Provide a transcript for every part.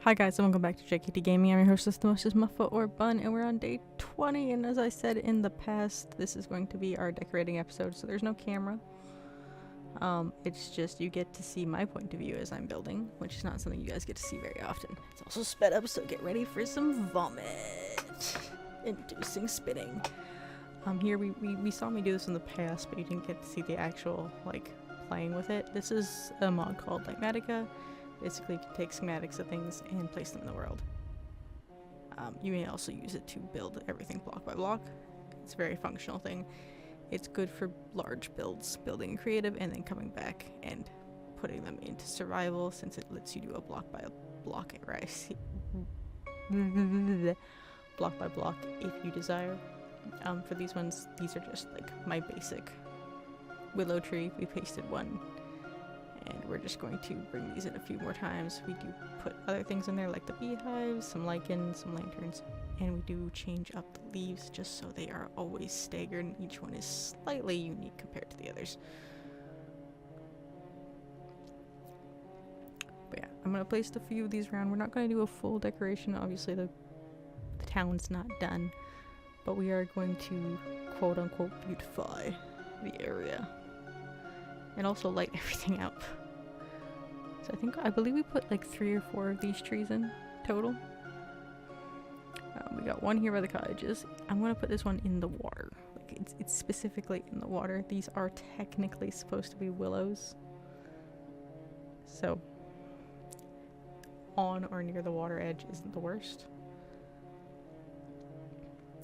Hi guys, and welcome back to JKT Gaming. I'm your hostess, the most is Muffa or Bun, and we're on day 20, and as I said in the past, this is going to be our decorating episode, so there's no camera. It's just you get to see my point of view as I'm building, which is not something you guys get to see very often. It's also sped up, so get ready for some vomit. Inducing spitting. Here we saw me do this in the past, but you didn't get to see the actual, playing with it. This is a mod called Ligmatica. Basically, you can take schematics of things and place them in the world. You may also use it to build everything block by block. It's a very functional thing. It's good for large builds, building creative, and then coming back and putting them into survival, since it lets you do a block by block, block by block if you desire. For these ones, these are just like my basic willow tree. We pasted one. And we're just going to bring these in a few more times. We do put other things in there like the beehives, some lichens, some lanterns, and we do change up the leaves just so they are always staggered and each one is slightly unique compared to the others. But yeah, I'm going to place a few of these around. We're not going to do a full decoration. Obviously the town's not done, but we are going to quote unquote beautify the area. And also light everything up. So I believe we put like 3 or 4 of these trees in total. We got one here by the cottages. I'm gonna put this one in the water. Like it's specifically in the water. These are technically supposed to be willows. So on or near the water edge isn't the worst.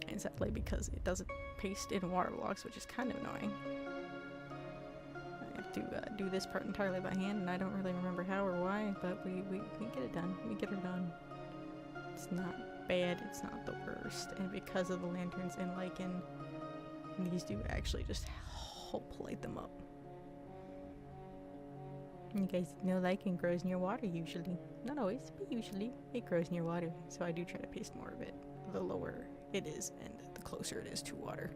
And sadly, because it doesn't paste in water blocks, which is kind of annoying. To do this part entirely by hand, and I don't really remember how or why, but we get it done. We get her done. It's not bad, it's not the worst, and because of the lanterns and lichen, these do actually just help light them up. You guys know lichen grows near water usually. Not always, but usually it grows near water, so I do try to paste more of it the lower it is and the closer it is to water.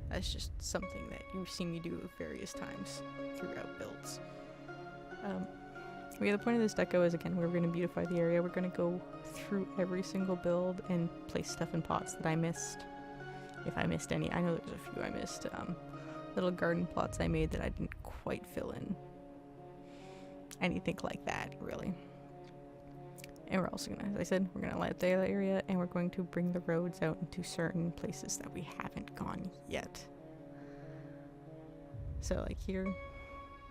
That's just something that you've seen me do various times throughout builds. The point of this deco is, again, we're going to beautify the area. We're going to go through every single build and place stuff in pots that I missed. If I missed any. I know there's a few I missed. Little garden plots I made that I didn't quite fill in. Anything like that, really. And we're also going to, as I said, we're going to light up the area, and we're going to bring the roads out into certain places that we haven't gone yet. So like here, I'm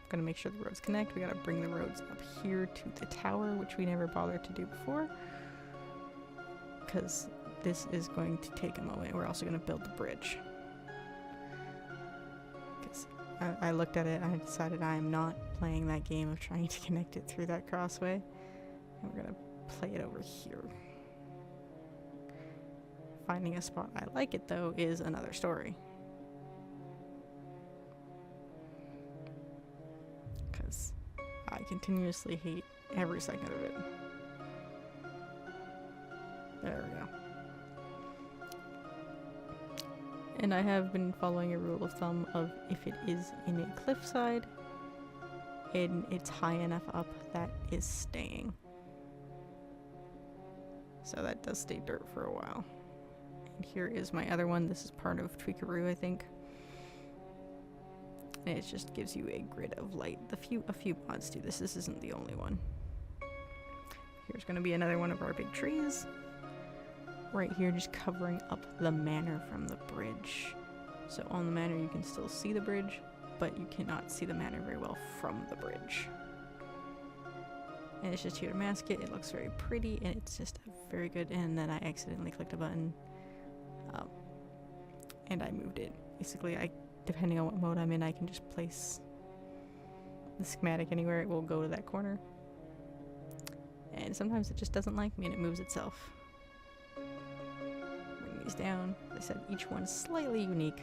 going to make sure the roads connect. We got to bring the roads up here to the tower, which we never bothered to do before, because this is going to take a moment. We're also going to build the bridge. Because I looked at it and I decided I am not playing that game of trying to connect it through that crossway. And we're going to play it over here. Finding a spot I like it though is another story. Because I continuously hate every second of it. There we go. And I have been following a rule of thumb of if it is in a cliffside and it's high enough up, that is staying. So that does stay dirt for a while. And here is my other one. This is part of Tweakaroo, I think. And it just gives you a grid of light. A few mods do this. This isn't the only one. Here's going to be another one of our big trees. Right here, just covering up the manor from the bridge. So on the manor, you can still see the bridge, but you cannot see the manor very well from the bridge. And it's just here to mask it. It looks very pretty, and it's just very good. And then I accidentally clicked a button, and I moved it. Basically, depending on what mode I'm in, I can just place the schematic anywhere. It will go to that corner. And sometimes it just doesn't like me, and it moves itself. Bring these down. As I said, each one is slightly unique.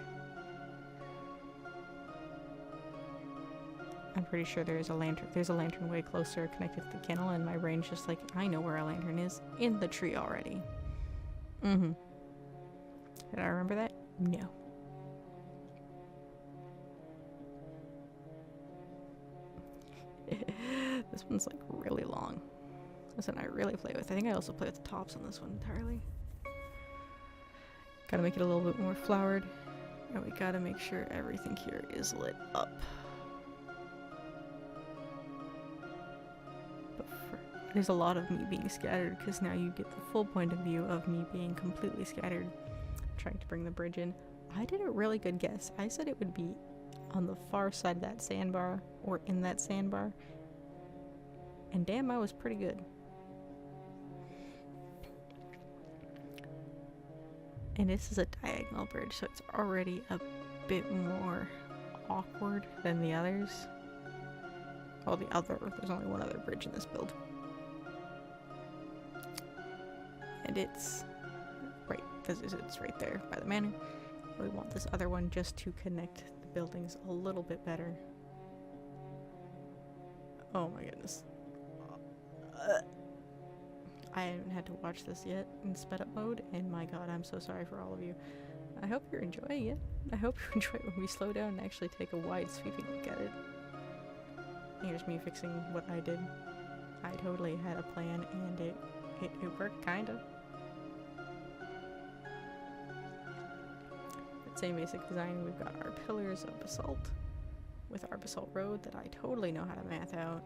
I'm pretty sure there's a lantern way closer connected to the kennel, and my brain's just like, I know where a lantern is. In the tree already. Did I remember that? No. This one's like really long. This one I really play with. I think I also play with the tops on this one entirely. Gotta make it a little bit more flowered. And we gotta make sure everything here is lit up. But there's a lot of me being scattered, because now you get the full point of view of me being completely scattered, trying to bring the bridge in. I did a really good guess. I said it would be on the far side of that sandbar, or in that sandbar. And damn, I was pretty good. And this is a diagonal bridge, so it's already a bit more awkward than the others. Well, there's only one other bridge in this build. And it's right there by the manor. We want this other one just to connect the buildings a little bit better. Oh my goodness. I haven't had to watch this yet in sped up mode, and my god, I'm so sorry for all of you. I hope you're enjoying it. I hope you enjoy it when we slow down and actually take a wide sweeping look at it. Here's me fixing what I did. I totally had a plan, and it worked, kinda. Same basic design. We've got our pillars of basalt with our basalt road that I totally know how to math out.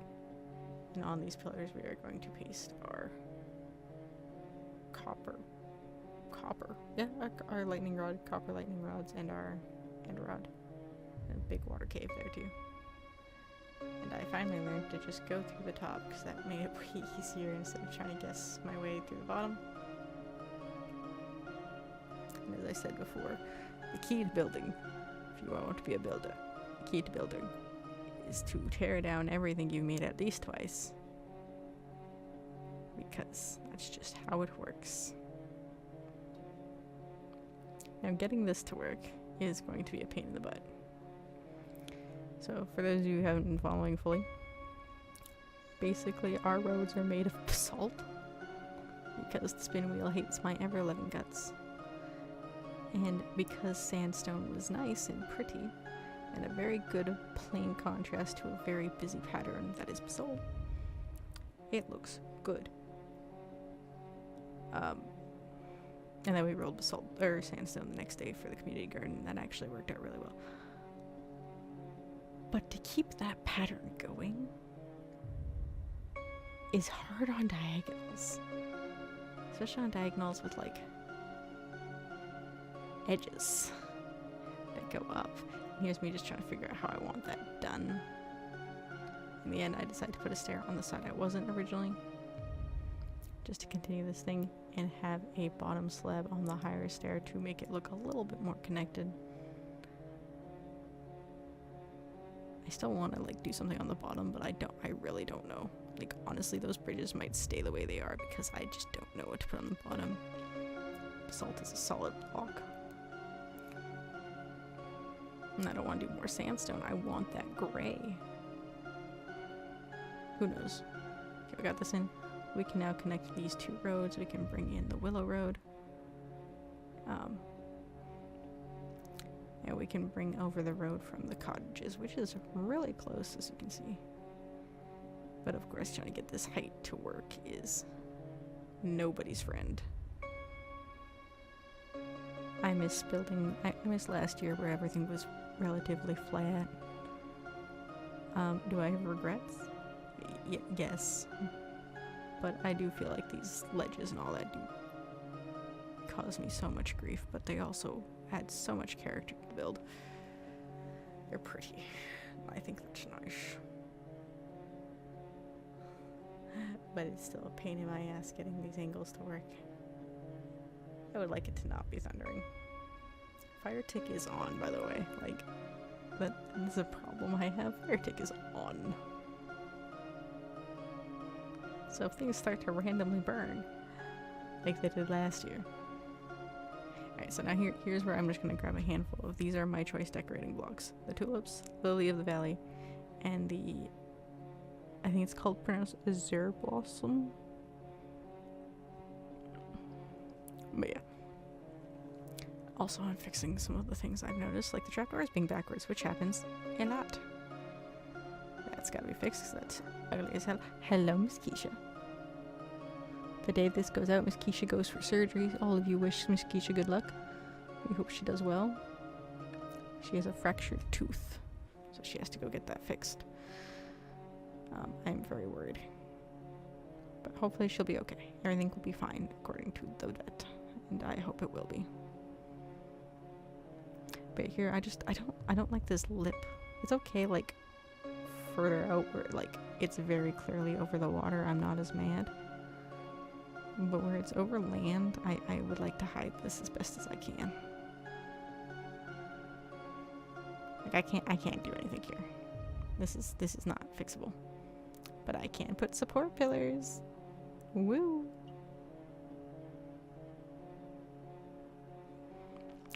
And on these pillars we are going to paste our our lightning rod, copper lightning rods, and our end rod. And a big water cave there too. And I finally learned to just go through the top, because that made it way easier instead of trying to guess my way through the bottom. And as I said before, the key to building, if you want to be a builder, the key to building is to tear down everything you've made at least twice. Because that's just how it works. Now getting this to work is going to be a pain in the butt. So for those of you who haven't been following fully, basically our roads are made of basalt because the spin wheel hates my ever-loving guts. And because sandstone was nice and pretty, and a very good plain contrast to a very busy pattern that is basalt, it looks good. And then we rolled basalt or sandstone the next day for the community garden, and that actually worked out really well. But to keep that pattern going is hard on diagonals, especially on diagonals with like edges that go up. And here's me just trying to figure out how I want that done. In the end, I decided to put a stair on the side I wasn't originally, just to continue this thing and have a bottom slab on the higher stair to make it look a little bit more connected. I still want to like do something on the bottom, but I really don't know. Like honestly, those bridges might stay the way they are because I just don't know what to put on the bottom. Basalt is a solid block. And I don't want to do more sandstone. I want that gray. Who knows? Okay, we got this in. We can now connect these two roads. We can bring in the Willow Road. And we can bring over the road from the cottages, which is really close, as you can see. But of course, trying to get this height to work is nobody's friend. I miss last year where everything was relatively flat. Do I have regrets? Yes. But I do feel like these ledges and all that do cause me so much grief, but they also add so much character to the build. They're pretty. I think that's nice. But it's still a pain in my ass getting these angles to work. I would like it to not be thundering. Fire tick is on, by the way. Like, that is a problem I have. Fire tick is on. So if things start to randomly burn, like they did last year. Alright, so now here's where I'm just going to grab a handful of these are my choice decorating blocks. The tulips, lily of the valley, and the, I think it's pronounced azure blossom. But yeah. Also, I'm fixing some of the things I've noticed, like the trapdoors being backwards, which happens a lot. That's gotta be fixed, 'cause that's ugly as hell. Hello, Miss Keisha. The day this goes out, Miss Keisha goes for surgery. All of you wish Miss Keisha good luck. We hope she does well. She has a fractured tooth, so she has to go get that fixed. I'm very worried. But hopefully she'll be okay. Everything will be fine, according to the vet. And I hope it will be. But here, I don't like this lip. It's okay, like, further out where, like, it's very clearly over the water, I'm not as mad. But where it's over land, I would like to hide this as best as I can. Like, I can't do anything here. This is not fixable. But I can put support pillars. Woo!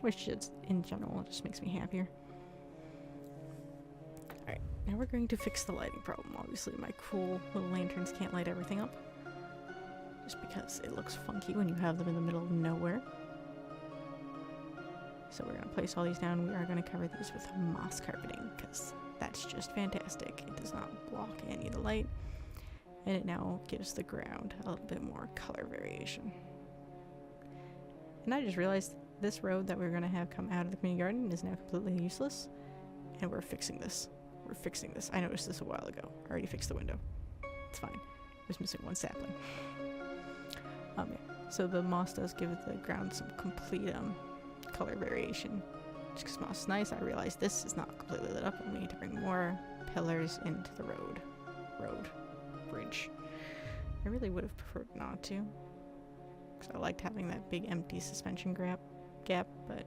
Which just, in general, just makes me happier. Alright, now we're going to fix the lighting problem. Obviously, my cool little lanterns can't light everything up. Just because it looks funky when you have them in the middle of nowhere. So we're going to place all these down. We are going to cover these with moss carpeting, because that's just fantastic. It does not block any of the light. And it now gives the ground a little bit more color variation. And I just realized this road that we're going to have come out of the community garden is now completely useless. And we're fixing this. We're fixing this. I noticed this a while ago. I already fixed the window. It's fine. I was missing one sapling. Yeah. So the moss does give the ground some complete color variation. Just because moss is nice, I realized this is not completely lit up and we need to bring more pillars into the bridge. I really would have preferred not to, because I liked having that big empty suspension gap, but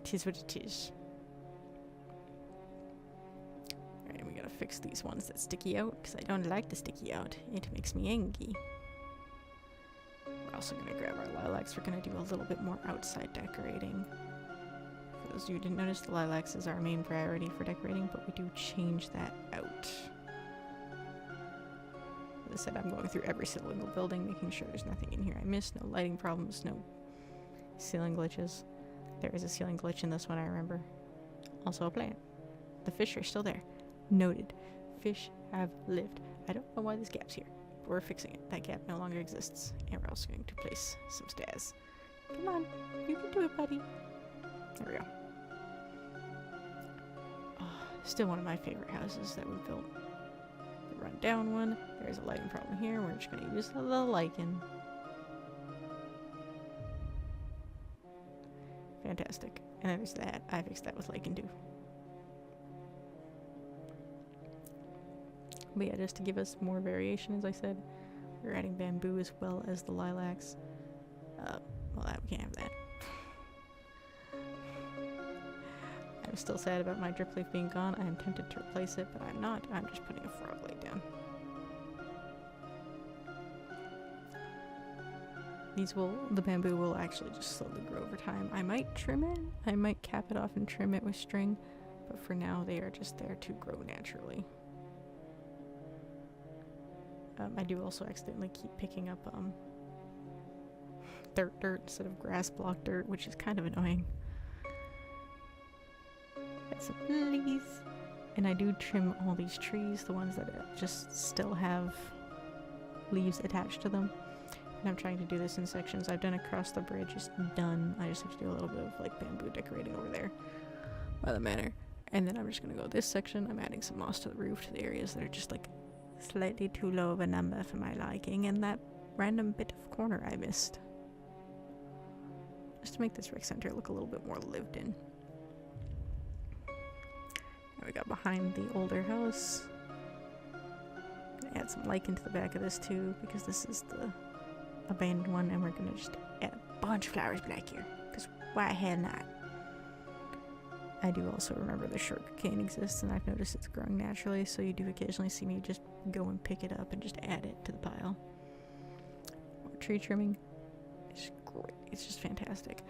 it is what it is. Alright, we gotta fix these ones that sticky out, because I don't like the sticky out. It makes me angry. We're also gonna grab our lilacs. We're gonna do a little bit more outside decorating. For those of you who didn't notice, the lilacs is our main priority for decorating, but we do change that out. As I said, I'm going through every single building, making sure there's nothing in here I missed, no lighting problems, no ceiling glitches. There is a ceiling glitch in this one, I remember. Also a plant. The fish are still there. Noted. Fish have lived. I don't know why this gap's here. But we're fixing it. That gap no longer exists. And we're also going to place some stairs. Come on. You can do it, buddy. There we go. Oh, still one of my favorite houses that we've built. The run down one. There's a lighting problem here. We're just going to use the lichen. Fantastic. And there's that. I fixed that with lichen too. But yeah, just to give us more variation, as I said, we're adding bamboo as well as the lilacs. Well, we can't have that. I'm still sad about my drip leaf being gone. I am tempted to replace it, but I'm not. I'm just putting a frog leg down. The bamboo will actually just slowly grow over time. I might trim it. I might cap it off and trim it with string, but for now they are just there to grow naturally. I do also accidentally keep picking up dirt instead of grass block dirt, which is kind of annoying. Got some lilies. And I do trim all these trees, the ones that just still have leaves attached to them. And I'm trying to do this in sections. I've done across the bridge, it's done. I just have to do a little bit of like bamboo decorating over there by the manor. And then I'm just gonna go this section. I'm adding some moss to the roof, to the areas that are just like slightly too low of a number for my liking, and that random bit of corner I missed. Just to make this rec center look a little bit more lived in. Now we got behind the older house. Gonna add some lichen to the back of this too, because this is the abandoned one, and we're gonna just add a bunch of flowers back here, because why the hell not? I do also remember the sugar cane exists, and I've noticed it's growing naturally, so you do occasionally see me just go and pick it up and just add it to the pile. More tree trimming. It's great. It's just fantastic.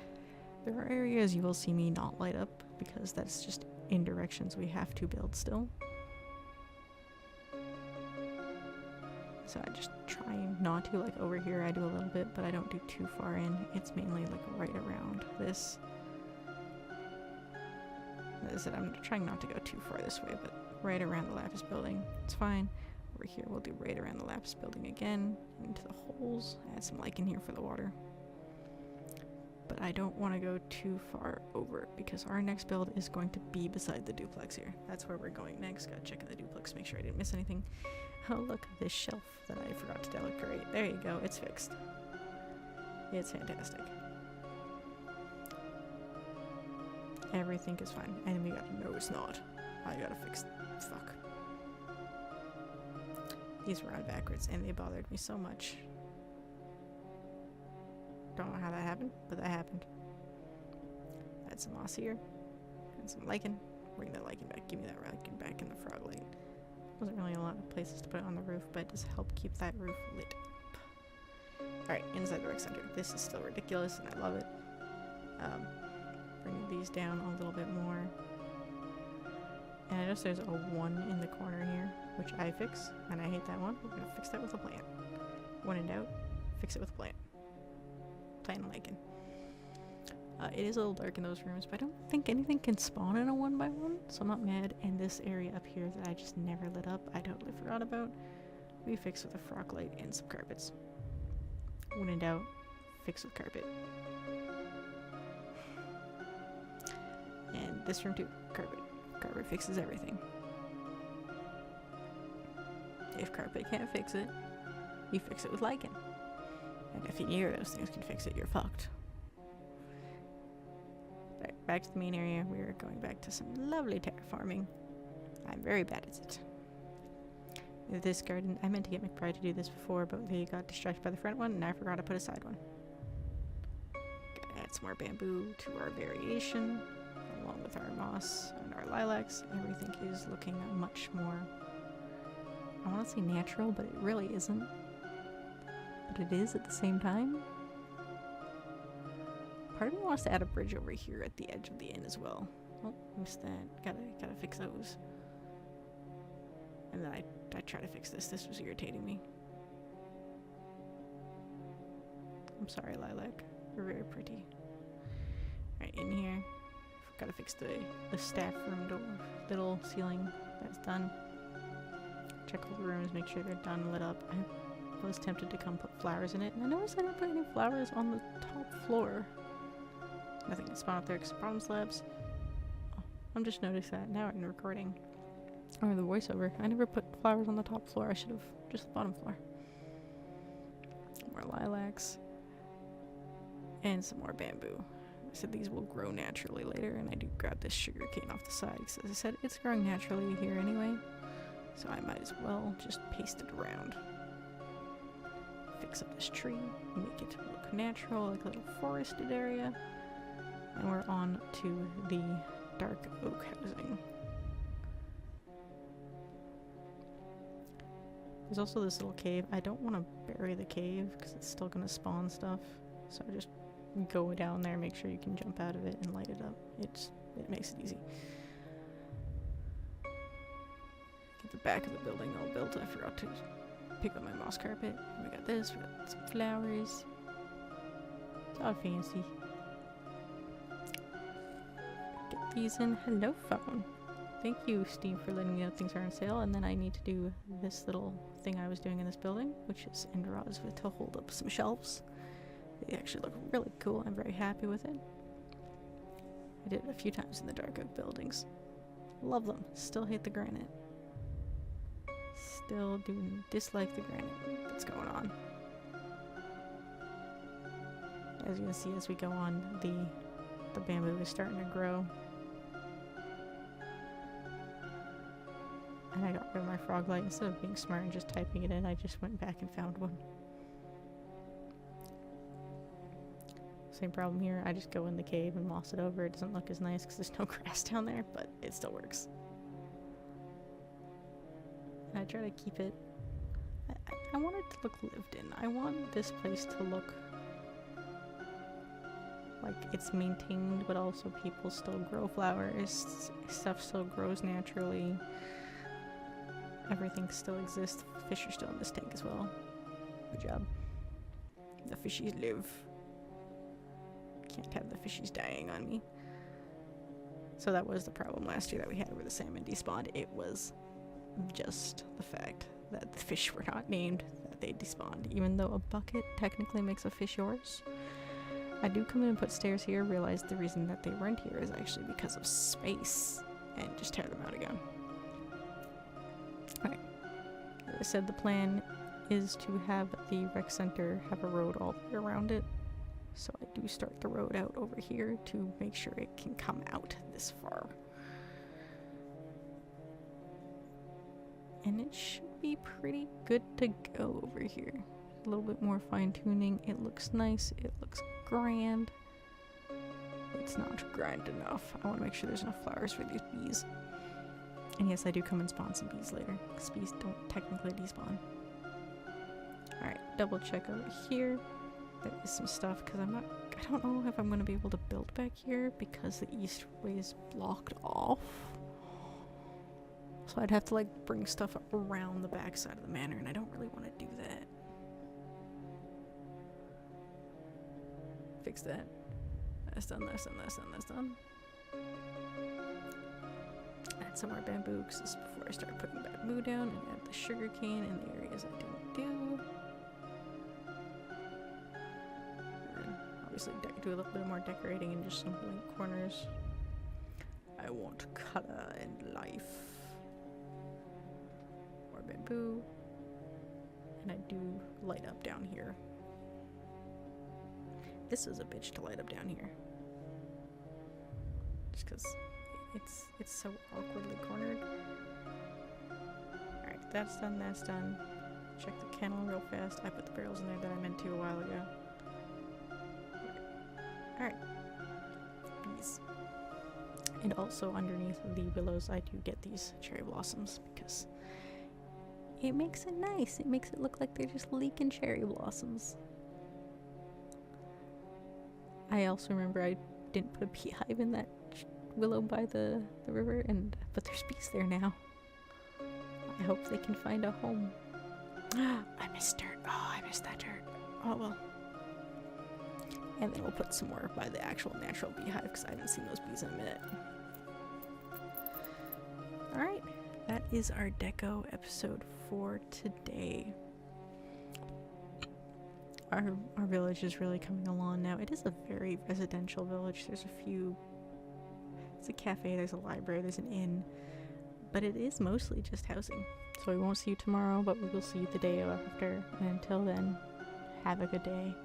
There are areas you will see me not light up, because that's just in directions we have to build still. So I just try not to, like over here I do a little bit, but I don't do too far in. It's mainly like right around this. As I said, I'm trying not to go too far this way, but right around the lapis building, it's fine. Over here we'll do right around the lapis building again, into the holes. vegetables. Add some lichen here for the water. But I don't want to go too far over because our next build is going to be beside the duplex here. That's where we're going next. Gotta check in the duplex, make sure I didn't miss anything. Oh, look, this shelf that I forgot to decorate. There you go, it's fixed. It's fantastic. Everything is fine. And we got a no, it's not. I gotta fix. Fuck. These were on backwards and they bothered me so much. Don't know how that happened, but that happened. Add some moss here. And some lichen. Bring that lichen back. Give me that lichen back in the frog light. Wasn't really a lot of places to put it on the roof, but it does help keep that roof lit up. Alright, inside the rec center. This is still ridiculous and I love it. Bring these down a little bit more. And I noticed there's a 1 in the corner here, which I fix, and I hate that one. We're gonna fix that with a plant. When in doubt, fix it with a plant. Plant and lichen. It is a little dark in those rooms, but I don't think anything can spawn in a 1x1, so I'm not mad. And this area up here that I just never lit up, I totally forgot about, we fix with a frog light and some carpets. When in doubt, fix with carpet. And this room too, carpet. Carpet fixes everything. If carpet can't fix it, you fix it with lichen. And if either of those things can fix it, you're fucked. Right, back to the main area. We're going back to some lovely terraforming. I'm very bad at it. This garden, I meant to get McBride to do this before, but they got distracted by the front one, and I forgot to put a side one. Gotta add some more bamboo to our variation, along with our moss and our lilacs. Everything is looking much more, I want to say natural, but it really isn't. But it is at the same time. Part of me wants to add a bridge over here at the edge of the inn as well. Oh, missed that. Gotta fix those. And then I try to fix this. This was irritating me. I'm sorry, lilac. You're very pretty. Right, in here. Gotta fix the staff room door, little ceiling. That's done. Check all the rooms, make sure they're done, lit up. I was tempted to come put flowers in it, and I noticed I didn't put any flowers on the top floor. Nothing can spawn up there because problem slabs. Oh, I'm just noticing that now in recording. Or the voiceover. I never put flowers on the top floor. I should have just the bottom floor. More lilacs. And some more bamboo. I said these will grow naturally later, and I do grab this sugar cane off the side because, as I said, it's growing naturally here anyway, so I might as well just paste it around. Fix up this tree, make it look natural, like a little forested area, and we're on to the dark oak housing. There's also this little cave. I don't want to bury the cave because it's still going to spawn stuff, so I just go down there, make sure you can jump out of it and light it up. It makes it easy. Get the back of the building all built. I forgot to pick up my moss carpet. We got this, we got some flowers. It's all fancy. Get these in. Hello, phone. Thank you, Steve, for letting me know things are on sale. And then I need to do this little thing I was doing in this building, which is end rods to hold up some shelves. They actually look really cool. I'm very happy with it. I did it a few times in the dark oak buildings. Love them. Still hate the granite. Still do dislike the granite that's going on. As you can see, as we go on, the bamboo is starting to grow. And I got rid of my frog light. Instead of being smart and just typing it in, I just went back and found one. Same problem here. I just go in the cave and moss it over. It doesn't look as nice because there's no grass down there, but it still works. And I try to keep it... I want it to look lived in. I want this place to look like it's maintained, but also people still grow flowers. Stuff still grows naturally. Everything still exists. Fish are still in this tank as well. Good job. The fishies live. Can't have the fishies dying on me. So that was the problem last year that we had where the salmon despawned. It was just the fact that the fish were not named, that they despawned, even though a bucket technically makes a fish yours. I do come in and put stairs here, realize the reason that they weren't here is actually because of space, and just tear them out again. Alright, as I said, the plan is to have the rec center have a road all the way around it. So I do start the road out over here to make sure it can come out this far. And it should be pretty good to go over here. A little bit more fine tuning. It looks nice. It looks grand. It's not grand enough. I want to make sure there's enough flowers for these bees. And yes, I do come and spawn some bees later, because bees don't technically despawn. Alright, double check over here. There is some stuff, because I don't know if I'm going to be able to build back here, because the east way is blocked off. So I'd have to like bring stuff around the back side of the manor, and I don't really want to do that. Fix that. That's done, that's done, that's done, that's done. Add some more bamboo, because this is before I start putting bamboo down, and add the sugar cane in the areas I didn't do. And obviously do a little bit more decorating in just some blank corners. I want color and life. More bamboo. And I do light up down here. This is a bitch to light up down here. Just because it's so awkwardly cornered. Alright, that's done, that's done. Check the kennel real fast. I put the barrels in there that I meant to a while ago. Alright. Bees. And also underneath the willows I do get these cherry blossoms because it makes it nice. It makes it look like they're just leaking cherry blossoms. I also remember I didn't put a beehive in that willow by the river, but there's bees there now. I hope they can find a home. I missed dirt. Oh, I missed that dirt. Oh well. And then we'll put some more by the actual natural beehive because I haven't seen those bees in a minute. Alright, that is our deco episode for today. Our village is really coming along now. It is a very residential village. There's a cafe, there's a library, there's an inn, but it is mostly just housing. So we won't see you tomorrow, but we will see you the day after. And until then, have a good day.